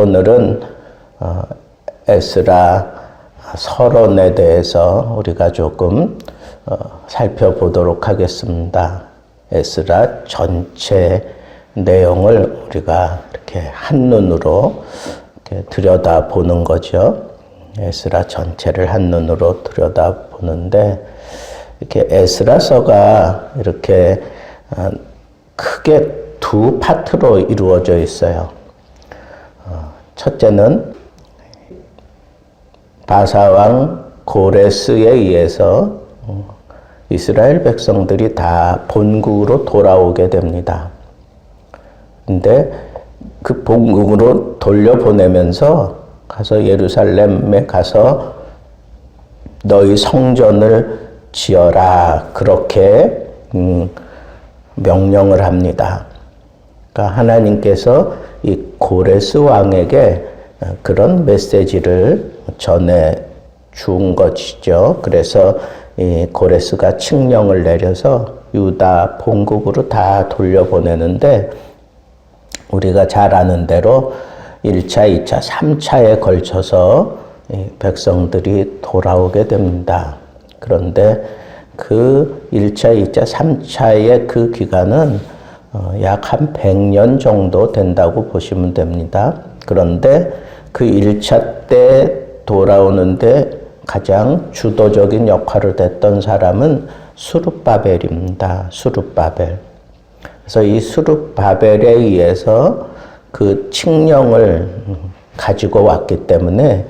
오늘은 에스라 서론에 대해서 우리가 조금 살펴보도록 하겠습니다. 에스라 전체 내용을 우리가 이렇게 한눈으로 이렇게 들여다보는 거죠. 에스라 전체를 한눈으로 들여다보는데, 이렇게 에스라서가 이렇게 크게 두 파트로 이루어져 있어요. 첫째는 바사왕 고레스에 의해서 이스라엘 백성들이 다 본국으로 돌아오게 됩니다. 근데 그 본국으로 돌려보내면서 가서 예루살렘에 가서 너희 성전을 지어라, 그렇게 명령을 합니다. 그러니까 하나님께서 이 고레스 왕에게 그런 메시지를 전해 준 것이죠. 그래서 이 고레스가 칙령을 내려서 유다 본국으로 다 돌려보내는데, 우리가 잘 아는 대로 1차, 2차, 3차에 걸쳐서 백성들이 돌아오게 됩니다. 그런데 그 1차, 2차, 3차의 그 기간은 약 한 100년 정도 된다고 보시면 됩니다. 그런데 그 1차 때 돌아오는데 가장 주도적인 역할을 했던 사람은 스룹바벨입니다. 스룹바벨. 그래서 이 스룹바벨에 의해서 그 칙령을 가지고 왔기 때문에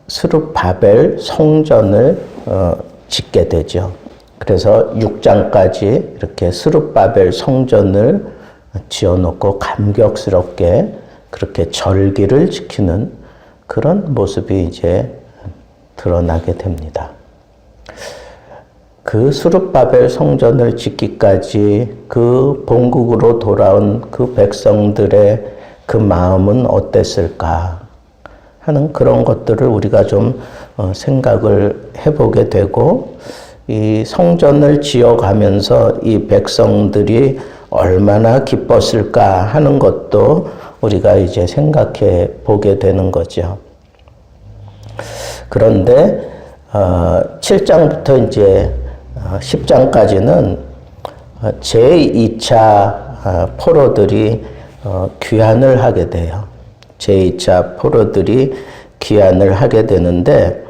스룹바벨 성전을 짓게 되죠. 그래서 6장까지 이렇게 스룹바벨 성전을 지어놓고 감격스럽게 그렇게 절기를 지키는 그런 모습이 이제 드러나게 됩니다. 그 스룹바벨 성전을 짓기까지 그 본국으로 돌아온 그 백성들의 그 마음은 어땠을까 하는 그런 것들을 우리가 좀 생각을 해보게 되고, 이 성전을 지어가면서 이 백성들이 얼마나 기뻤을까 하는 것도 우리가 이제 생각해 보게 되는 거죠. 그런데 7장부터 이제 10장까지는 제2차 포로들이 귀환을 하게 돼요. 제2차 포로들이 귀환을 하게 되는데,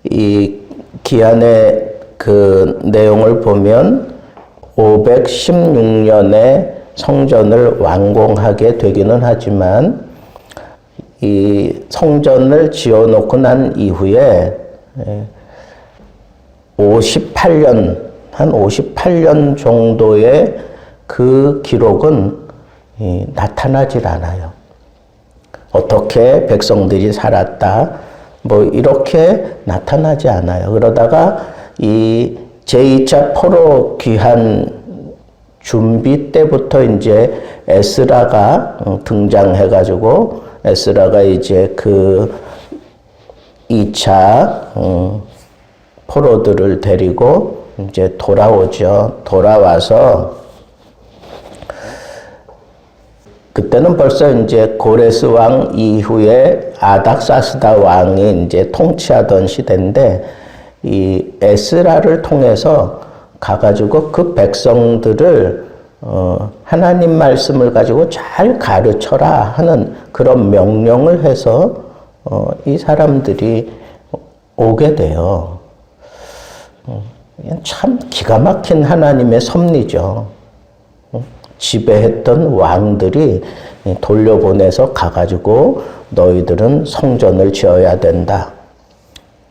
이 귀환의 그 내용을 보면 516년에 성전을 완공하게 되기는 하지만, 이 성전을 지어놓고 난 이후에 58년 정도의 그 기록은 나타나질 않아요. 어떻게 백성들이 살았다, 뭐 이렇게 나타나지 않아요. 그러다가 이 제2차 포로 귀환 준비 때부터 이제 에스라가 등장해가지고, 에스라가 이제 그 2차 포로들을 데리고 이제 돌아오죠. 돌아와서 그때는 벌써 이제 고레스 왕 이후에 아닥사스다 왕이 이제 통치하던 시대인데, 이 에스라를 통해서 가가지고 그 백성들을 하나님 말씀을 가지고 잘 가르쳐라 하는 그런 명령을 해서 이 사람들이 오게 돼요. 참 기가 막힌 하나님의 섭리죠. 지배했던 왕들이 돌려보내서 가가지고 너희들은 성전을 지어야 된다.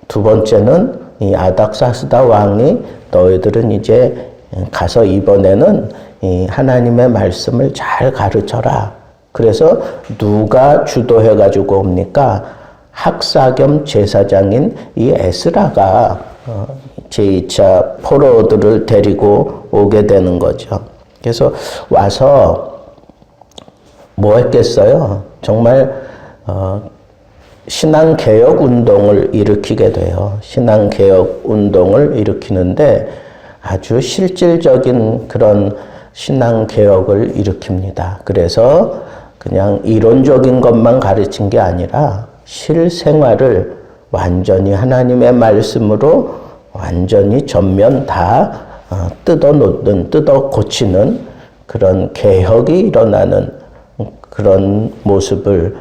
두 번째는 이 아닥사스다 왕이 너희들은 이제 가서 이번에는 이 하나님의 말씀을 잘 가르쳐라. 그래서 누가 주도해가지고 옵니까? 학사 겸 제사장인 이 에스라가 제2차 포로들을 데리고 오게 되는 거죠. 그래서 와서 뭐 했겠어요? 정말 신앙개혁 운동을 일으키게 돼요. 신앙개혁 운동을 일으키는데 아주 실질적인 그런 신앙개혁을 일으킵니다. 그래서 그냥 이론적인 것만 가르친 게 아니라 실생활을 완전히 하나님의 말씀으로 완전히 전면 다 뜯어놓는, 뜯어 고치는 그런 개혁이 일어나는 그런 모습을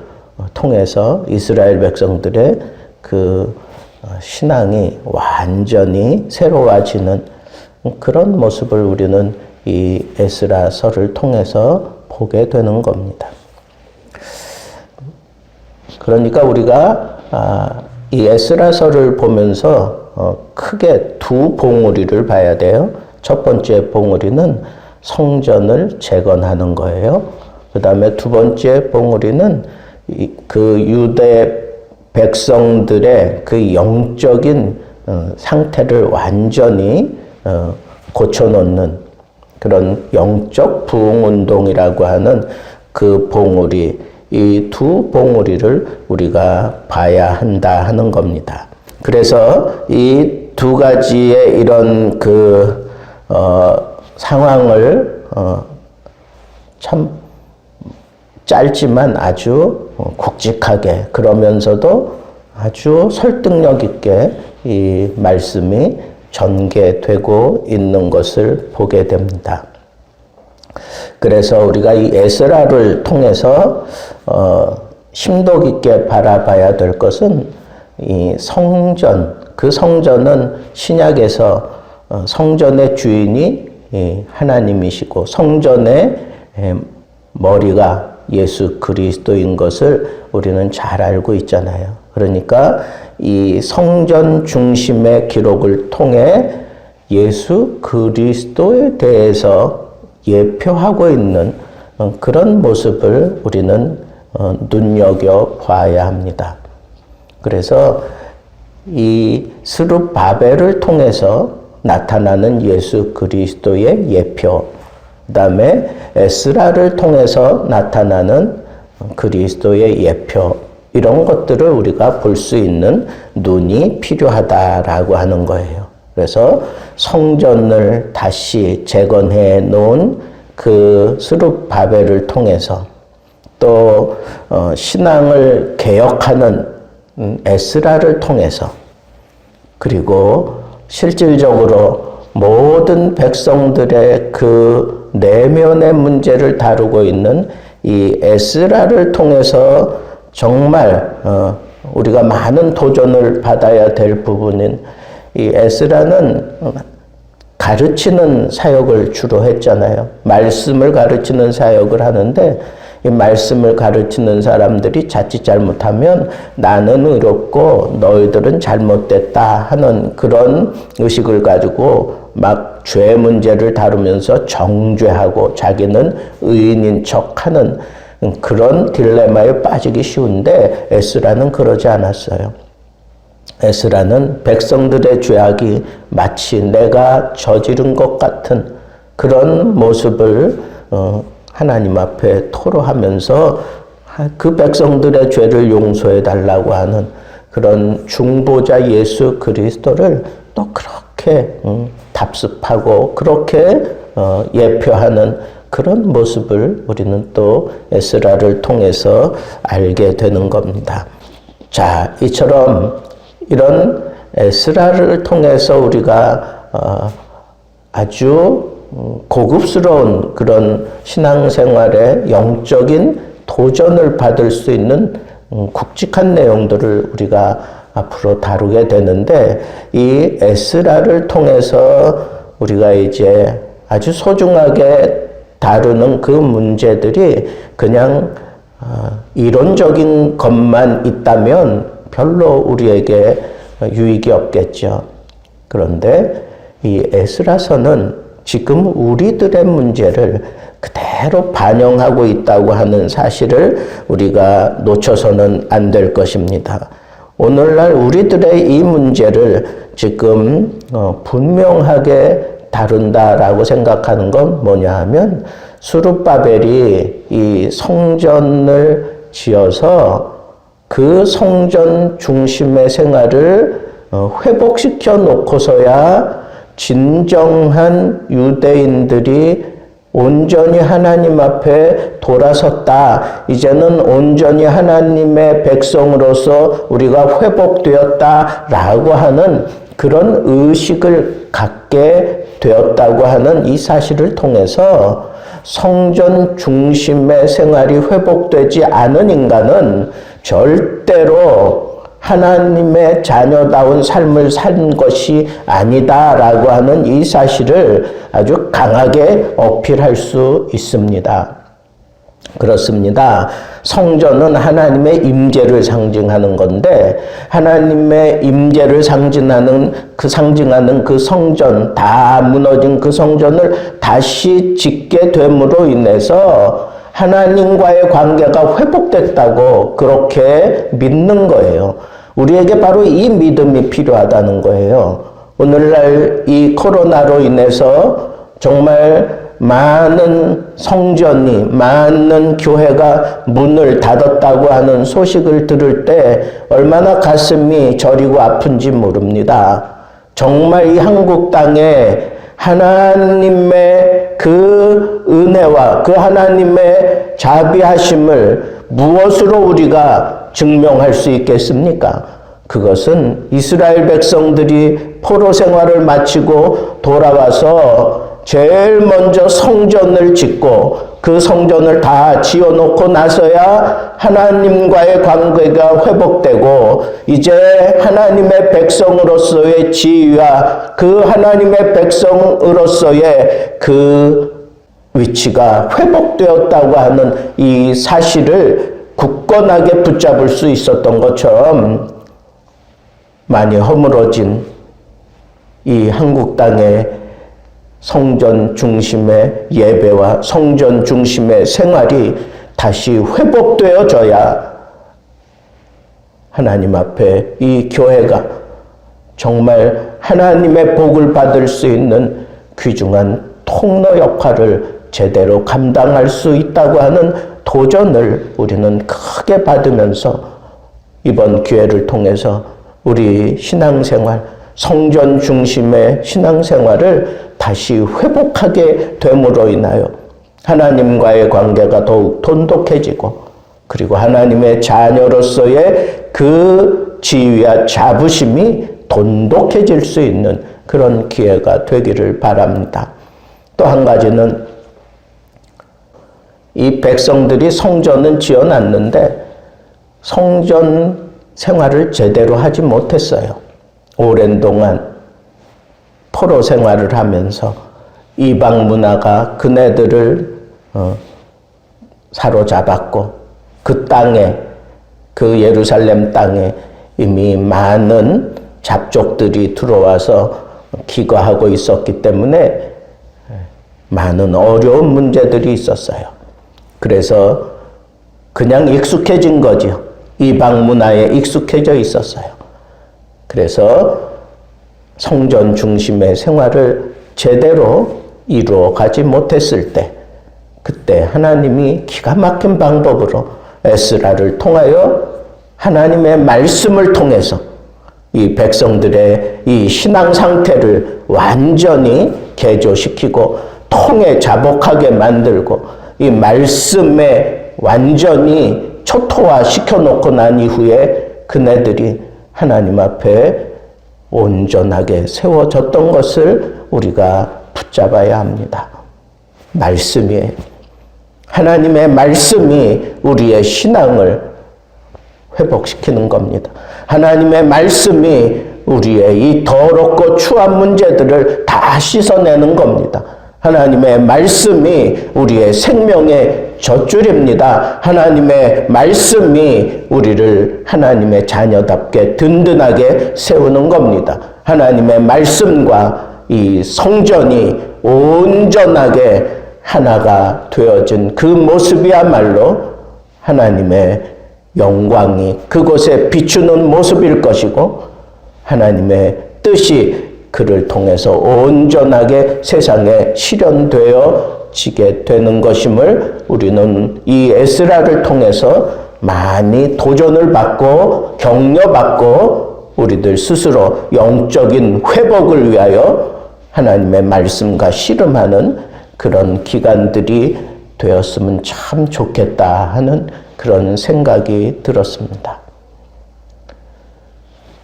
통해서 이스라엘 백성들의 그 신앙이 완전히 새로워지는 그런 모습을 우리는 이 에스라서를 통해서 보게 되는 겁니다. 그러니까 우리가 이 에스라서를 보면서 크게 두 봉우리를 봐야 돼요. 첫 번째 봉우리는 성전을 재건하는 거예요. 그 다음에 두 번째 봉우리는 그 유대 백성들의 그 영적인 상태를 완전히 고쳐놓는 그런 영적 부흥운동이라고 하는 그 봉우리, 이 두 봉우리를 우리가 봐야 한다 하는 겁니다. 그래서 이 두 가지의 이런 그 상황을 참 짧지만 아주 굵직하게 그러면서도 아주 설득력 있게 이 말씀이 전개되고 있는 것을 보게 됩니다. 그래서 우리가 이 에스라를 통해서 심도 깊게 바라봐야 될 것은 이 성전, 그 성전은 신약에서 성전의 주인이 하나님이시고 성전의 머리가 예수 그리스도인 것을 우리는 잘 알고 있잖아요. 그러니까 이 성전 중심의 기록을 통해 예수 그리스도에 대해서 예표하고 있는 그런 모습을 우리는 눈여겨봐야 합니다. 그래서 이 스룹바벨을 통해서 나타나는 예수 그리스도의 예표, 그 다음에 에스라를 통해서 나타나는 그리스도의 예표, 이런 것들을 우리가 볼 수 있는 눈이 필요하다라고 하는 거예요. 그래서 성전을 다시 재건해 놓은 그 스룹바벨을 통해서 또 신앙을 개혁하는 에스라를 통해서 그리고 실질적으로 모든 백성들의 그 내면의 문제를 다루고 있는 이 에스라를 통해서 정말 우리가 많은 도전을 받아야 될 부분인 이 에스라는 가르치는 사역을 주로 했잖아요. 말씀을 가르치는 사역을 하는데 이 말씀을 가르치는 사람들이 자칫 잘못하면 나는 의롭고 너희들은 잘못됐다 하는 그런 의식을 가지고 막 죄 문제를 다루면서 정죄하고 자기는 의인인 척하는 그런 딜레마에 빠지기 쉬운데 에스라는 그러지 않았어요. 에스라는 백성들의 죄악이 마치 내가 저지른 것 같은 그런 모습을 하나님 앞에 토로하면서 그 백성들의 죄를 용서해 달라고 하는 그런 중보자 예수 그리스도를 또 그렇게 답습하고 그렇게 예표하는 그런 모습을 우리는 또 에스라를 통해서 알게 되는 겁니다. 자, 이처럼 이런 에스라를 통해서 우리가 아주 고급스러운 그런 신앙생활의 영적인 도전을 받을 수 있는 굵직한 내용들을 우리가 앞으로 다루게 되는데 이 에스라를 통해서 우리가 이제 아주 소중하게 다루는 그 문제들이 그냥 이론적인 것만 있다면 별로 우리에게 유익이 없겠죠. 그런데 이 에스라서는 지금 우리들의 문제를 그대로 반영하고 있다고 하는 사실을 우리가 놓쳐서는 안 될 것입니다. 오늘날 우리들의 이 문제를 지금 분명하게 다룬다라고 생각하는 건 뭐냐 하면 스룹바벨이 이 성전을 지어서 그 성전 중심의 생활을 회복시켜 놓고서야 진정한 유대인들이 온전히 하나님 앞에 돌아섰다. 이제는 온전히 하나님의 백성으로서 우리가 회복되었다라고 하는 그런 의식을 갖게 되었다고 하는 이 사실을 통해서 성전 중심의 생활이 회복되지 않은 인간은 절대로 하나님의 자녀다운 삶을 산 것이 아니다라고 하는 이 사실을 아주 강하게 어필할 수 있습니다. 그렇습니다. 성전은 하나님의 임재를 상징하는 건데 하나님의 임재를 상징하는 그 성전, 다 무너진 그 성전을 다시 짓게 됨으로 인해서 하나님과의 관계가 회복됐다고 그렇게 믿는 거예요. 우리에게 바로 이 믿음이 필요하다는 거예요. 오늘날 이 코로나로 인해서 정말 많은 성전이, 많은 교회가 문을 닫았다고 하는 소식을 들을 때 얼마나 가슴이 저리고 아픈지 모릅니다. 정말 이 한국 땅에 하나님의 그 은혜와 그 하나님의 자비하심을 무엇으로 우리가 증명할 수 있겠습니까? 그것은 이스라엘 백성들이 포로 생활을 마치고 돌아와서 제일 먼저 성전을 짓고 그 성전을 다 지어놓고 나서야 하나님과의 관계가 회복되고 이제 하나님의 백성으로서의 지위와 그 하나님의 백성으로서의 그 위치가 회복되었다고 하는 이 사실을 굳건하게 붙잡을 수 있었던 것처럼 많이 허물어진 이 한국 땅의 성전 중심의 예배와 성전 중심의 생활이 다시 회복되어져야 하나님 앞에 이 교회가 정말 하나님의 복을 받을 수 있는 귀중한 통로 역할을 제대로 감당할 수 있다고 하는 도전을 우리는 크게 받으면서 이번 기회를 통해서 우리 신앙생활, 성전 중심의 신앙생활을 다시 회복하게 됨으로 인하여 하나님과의 관계가 더욱 돈독해지고 그리고 하나님의 자녀로서의 그 지위와 자부심이 돈독해질 수 있는 그런 기회가 되기를 바랍니다. 또 한 가지는 이 백성들이 성전은 지어놨는데 성전 생활을 제대로 하지 못했어요. 오랜 동안 포로 생활을 하면서 이방 문화가 그네들을 사로잡았고 그 땅에, 그 예루살렘 땅에 이미 많은 잡족들이 들어와서 기거하고 있었기 때문에 많은 어려운 문제들이 있었어요. 그래서 그냥 익숙해진 거죠. 이방 문화에 익숙해져 있었어요. 그래서 성전 중심의 생활을 제대로 이루어 가지 못했을 때 그때 하나님이 기가 막힌 방법으로 에스라를 통하여 하나님의 말씀을 통해서 이 백성들의 이 신앙 상태를 완전히 개조시키고 통에 자복하게 만들고 이 말씀에 완전히 초토화 시켜놓고 난 이후에 그네들이 하나님 앞에 온전하게 세워졌던 것을 우리가 붙잡아야 합니다. 말씀이에요. 하나님의 말씀이 우리의 신앙을 회복시키는 겁니다. 하나님의 말씀이 우리의 이 더럽고 추한 문제들을 다 씻어내는 겁니다. 하나님의 말씀이 우리의 생명의 젖줄입니다. 하나님의 말씀이 우리를 하나님의 자녀답게 든든하게 세우는 겁니다. 하나님의 말씀과 이 성전이 온전하게 하나가 되어진 그 모습이야말로 하나님의 영광이 그곳에 비추는 모습일 것이고 하나님의 뜻이 그를 통해서 온전하게 세상에 실현되어지게 되는 것임을 우리는 이 에스라를 통해서 많이 도전을 받고 격려받고 우리들 스스로 영적인 회복을 위하여 하나님의 말씀과 씨름하는 그런 기간들이 되었으면 참 좋겠다 하는 그런 생각이 들었습니다.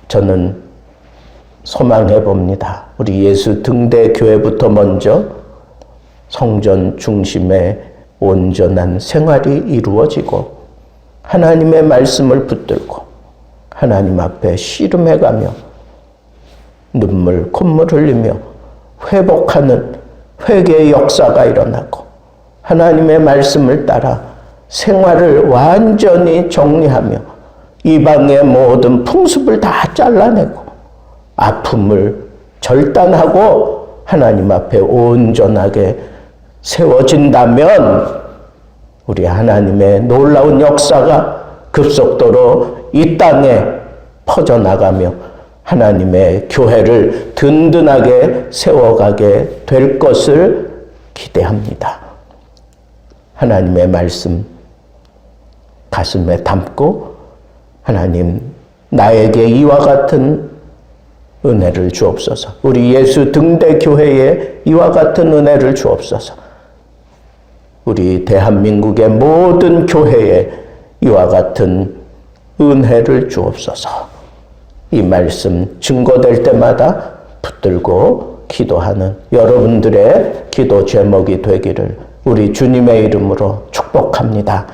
저는 소망해 봅니다. 우리 예수 등대 교회부터 먼저 성전 중심의 온전한 생활이 이루어지고 하나님의 말씀을 붙들고 하나님 앞에 씨름해가며 눈물, 콧물 흘리며 회복하는 회개의 역사가 일어나고 하나님의 말씀을 따라 생활을 완전히 정리하며 이방의 모든 풍습을 다 잘라내고 아픔을 절단하고 하나님 앞에 온전하게 세워진다면 우리 하나님의 놀라운 역사가 급속도로 이 땅에 퍼져나가며 하나님의 교회를 든든하게 세워가게 될 것을 기대합니다. 하나님의 말씀 가슴에 담고 하나님 나에게 이와 같은 은혜를 주옵소서. 우리 예수 등대 교회에 이와 같은 은혜를 주옵소서. 우리 대한민국의 모든 교회에 이와 같은 은혜를 주옵소서. 이 말씀 증거될 때마다 붙들고 기도하는 여러분들의 기도 제목이 되기를 우리 주님의 이름으로 축복합니다.